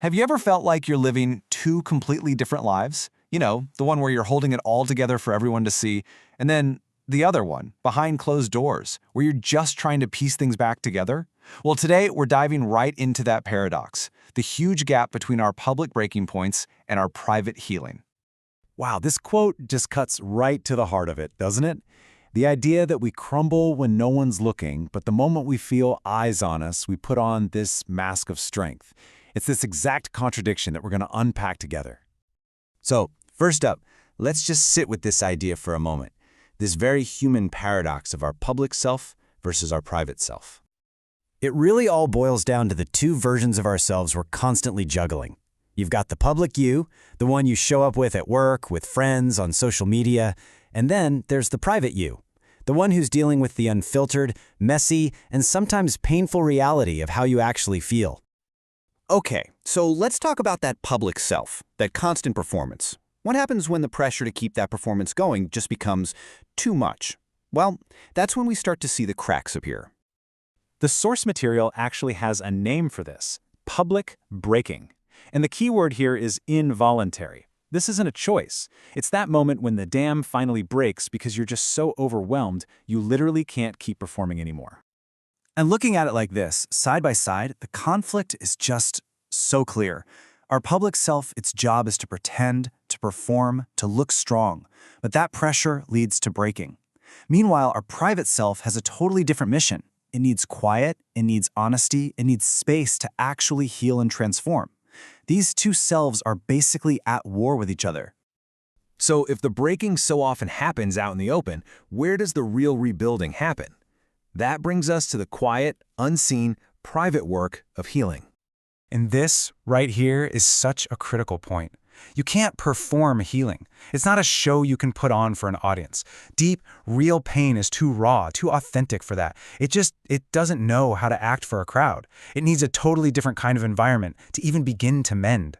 Have you ever felt like you're living two completely different lives? You know, the one where you're holding it all together for everyone to see, and then the other one, behind closed doors, where you're just trying to piece things back together? Well, today we're diving right into that paradox, the huge gap between our public breaking points and our private healing. Wow, this quote just cuts right to the heart of it, doesn't it? The idea that we crumble when no one's looking, but the moment we feel eyes on us, we put on this mask of strength. It's this exact contradiction that we're going to unpack together. So, first up, let's just sit with this idea for a moment. This very human paradox of our public self versus our private self. It really all boils down to the two versions of ourselves we're constantly juggling. You've got the public you, the one you show up with at work, with friends, on social media, and then there's the private you, the one who's dealing with the unfiltered, messy, and sometimes painful reality of how you actually feel. Okay, so let's talk about that public self, that constant performance. What happens when the pressure to keep that performance going just becomes too much? Well, that's when we start to see the cracks appear. The source material actually has a name for this: public breaking. And the key word here is involuntary. This isn't a choice. It's that moment when the dam finally breaks because you're just so overwhelmed, you literally can't keep performing anymore. And looking at it like this, side by side, the conflict is just so clear. Our public self, its job is to pretend, to perform, to look strong, but that pressure leads to breaking. Meanwhile, our private self has a totally different mission. It needs quiet, it needs honesty, it needs space to actually heal and transform. These two selves are basically at war with each other. So if the breaking so often happens out in the open, where does the real rebuilding happen? That brings us to the quiet, unseen, private work of healing. And this right here is such a critical point. You can't perform healing. It's not a show you can put on for an audience. Deep, real pain is too raw, too authentic for that. It doesn't know how to act for a crowd. It needs a totally different kind of environment to even begin to mend.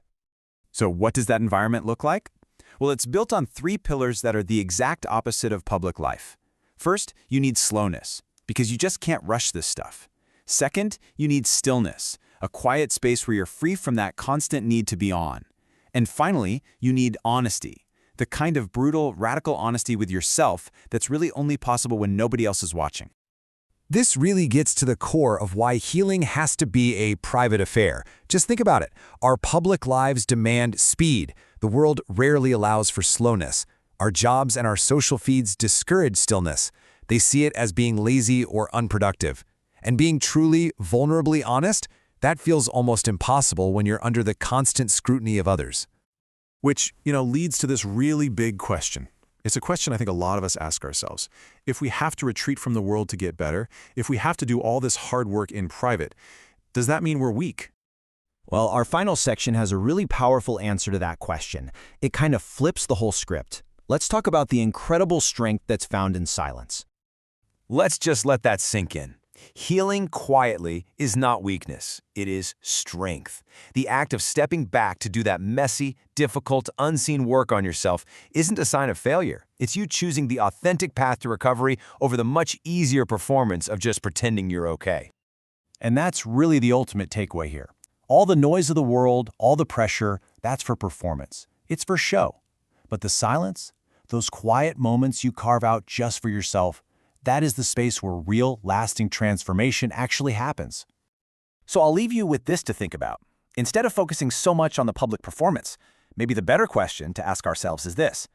So what does that environment look like? Well, it's built on three pillars that are the exact opposite of public life. First, you need slowness, because you just can't rush this stuff. Second, you need stillness, a quiet space where you're free from that constant need to be on. And finally, you need honesty, the kind of brutal, radical honesty with yourself that's really only possible when nobody else is watching. This really gets to the core of why healing has to be a private affair. Just think about it. Our public lives demand speed. The world rarely allows for slowness. Our jobs and our social feeds discourage stillness. They see it as being lazy or unproductive. And being truly, vulnerably honest, that feels almost impossible when you're under the constant scrutiny of others. Which, leads to this really big question. It's a question I think a lot of us ask ourselves. If we have to retreat from the world to get better, if we have to do all this hard work in private, does that mean we're weak? Well, our final section has a really powerful answer to that question. It kind of flips the whole script. Let's talk about the incredible strength that's found in silence. Let's just let that sink in. Healing quietly is not weakness, it is strength. The act of stepping back to do that messy, difficult, unseen work on yourself isn't a sign of failure. It's you choosing the authentic path to recovery over the much easier performance of just pretending you're okay. And that's really the ultimate takeaway here. All the noise of the world, all the pressure, that's for performance. It's for show. But the silence, those quiet moments you carve out just for yourself, that is the space where real, lasting transformation actually happens. So I'll leave you with this to think about. Instead of focusing so much on the public performance, maybe the better question to ask ourselves is this: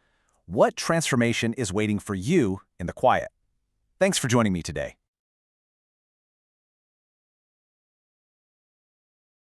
what transformation is waiting for you in the quiet? Thanks for joining me today.